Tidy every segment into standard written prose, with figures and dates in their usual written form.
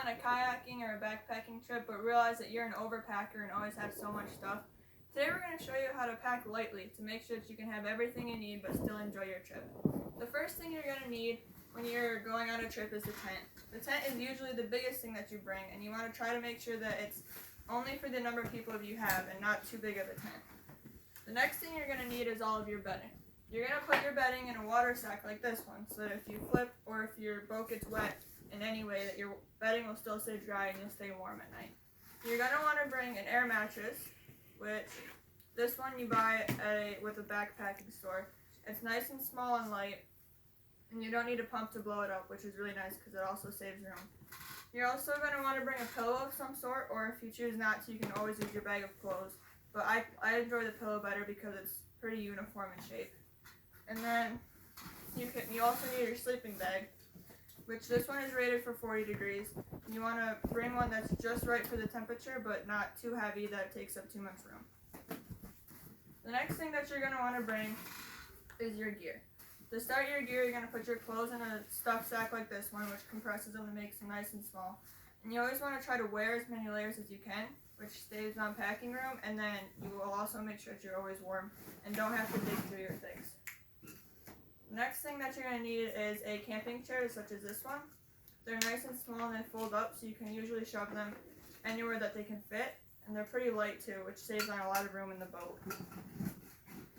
on a kayaking or a backpacking trip but realize that you're an overpacker and always have so much stuff, today we're going to show you how to pack lightly to make sure that you can have everything you need but still enjoy your trip. The first thing you're going to need when you're going on a trip is the tent. The tent is usually the biggest thing that you bring, and you want to try to make sure that it's only for the number of people you have and not too big of a tent. The next thing you're going to need is all of your bedding. You're going to put your bedding in a water sack like this one, so that if you flip or if your boat gets wet in any way, that your bedding will still stay dry and you'll stay warm at night. You're going to want to bring an air mattress, which this one you buy with a backpacking store. It's nice and small and light, and you don't need a pump to blow it up, which is really nice because it also saves room. You're also going to want to bring a pillow of some sort, or if you choose not to, you can always use your bag of clothes. But I enjoy the pillow better because it's pretty uniform in shape. And then you also need your sleeping bag, which this one is rated for 40 degrees. And you want to bring one that's just right for the temperature, but not too heavy that it takes up too much room. The next thing that you're going to want to bring is your gear. To start your gear, you're going to put your clothes in a stuff sack like this one, which compresses them and makes them nice and small. And you always want to try to wear as many layers as you can, which saves on packing room, and then you will also make sure that you're always warm and don't have to dig through your things. The next thing that you're going to need is a camping chair such as this one. They're nice and small and they fold up, so you can usually shove them anywhere that they can fit, and they're pretty light too, which saves on a lot of room in the boat.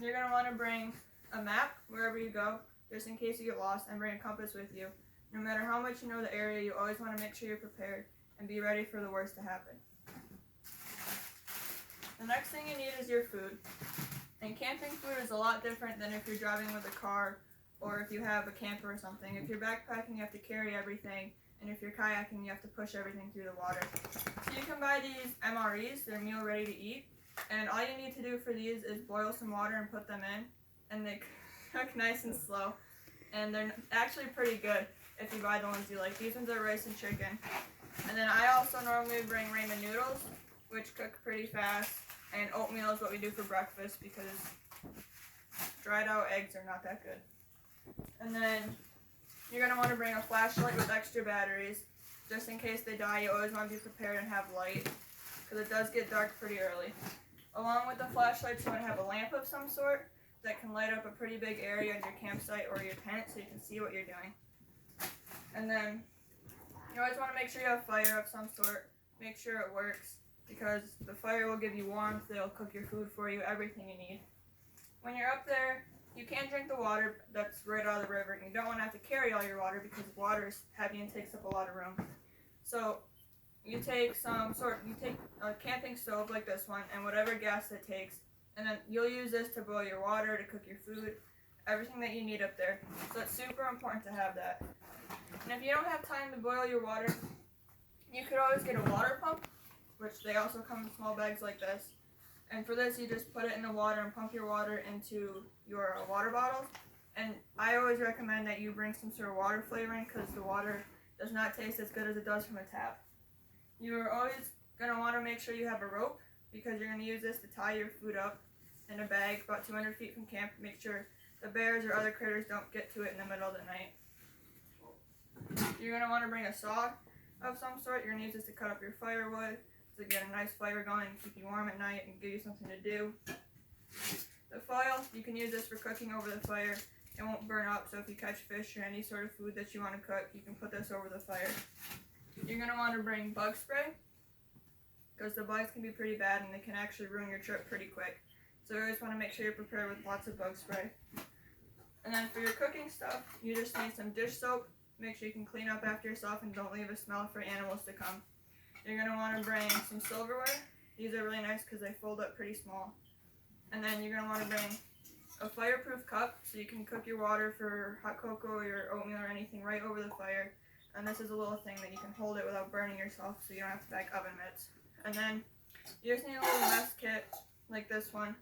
You're going to want to bring a map wherever you go, just in case you get lost, and bring a compass with you. No matter how much you know the area, you always want to make sure you're prepared and be ready for the worst to happen. The next thing you need is your food. And camping food is a lot different than if you're driving with a car or if you have a camper or something. If you're backpacking, you have to carry everything, and if you're kayaking, you have to push everything through the water. So you can buy these MREs, they're meal ready to eat, and all you need to do for these is boil some water and put them in, and they cook nice and slow, and they're actually pretty good if you buy the ones you like. These ones are rice and chicken. And then I also normally bring ramen noodles, which cook pretty fast, and oatmeal is what we do for breakfast because dried out eggs are not that good. And then you're going to want to bring a flashlight with extra batteries. Just in case they die, you always want to be prepared and have light, because it does get dark pretty early. Along with the flashlight, you want to have a lamp of some sort that can light up a pretty big area in your campsite or your tent so you can see what you're doing. And then you always want to make sure you have fire of some sort. Make sure it works, because the fire will give you warmth, it'll cook your food for you, everything you need. When you're up there, you can't drink the water that's right out of the river, and you don't want to have to carry all your water because water is heavy and takes up a lot of room. So you take a camping stove like this one and whatever gas it takes, and then you'll use this to boil your water, to cook your food, everything that you need up there. So it's super important to have that. And if you don't have time to boil your water, you could always get a water pump, which they also come in small bags like this. And for this, you just put it in the water and pump your water into your water bottles. And I always recommend that you bring some sort of water flavoring, because the water does not taste as good as it does from a tap. You're always going to want to make sure you have a rope, because you're going to use this to tie your food up in a bag about 200 feet from camp. Make sure the bears or other critters don't get to it in the middle of the night. You're going to want to bring a saw of some sort. You're going to use this to cut up your firewood, to get a nice fire going and keep you warm at night and give you something to do. The foil, you can use this for cooking over the fire. It won't burn up, so if you catch fish or any sort of food that you want to cook, you can put this over the fire. You're going to want to bring bug spray, because the bugs can be pretty bad and they can actually ruin your trip pretty quick. So you always want to make sure you're prepared with lots of bug spray. And then for your cooking stuff, you just need some dish soap. Make sure you can clean up after yourself and don't leave a smell for animals to come. You're going to want to bring some silverware. These are really nice because they fold up pretty small. And then you're going to want to bring a fireproof cup so you can cook your water for hot cocoa or your oatmeal or anything right over the fire. And this is a little thing that you can hold it without burning yourself, so you don't have to pack oven mitts. And then you just need a little mess kit like this one.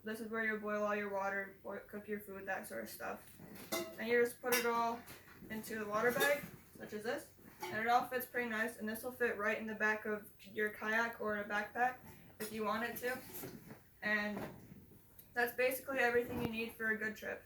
This is where you boil all your water, cook your food, that sort of stuff. And you just put it all into the water bag, such as this. And it all fits pretty nice, and this will fit right in the back of your kayak or a backpack if you want it to. And that's basically everything you need for a good trip.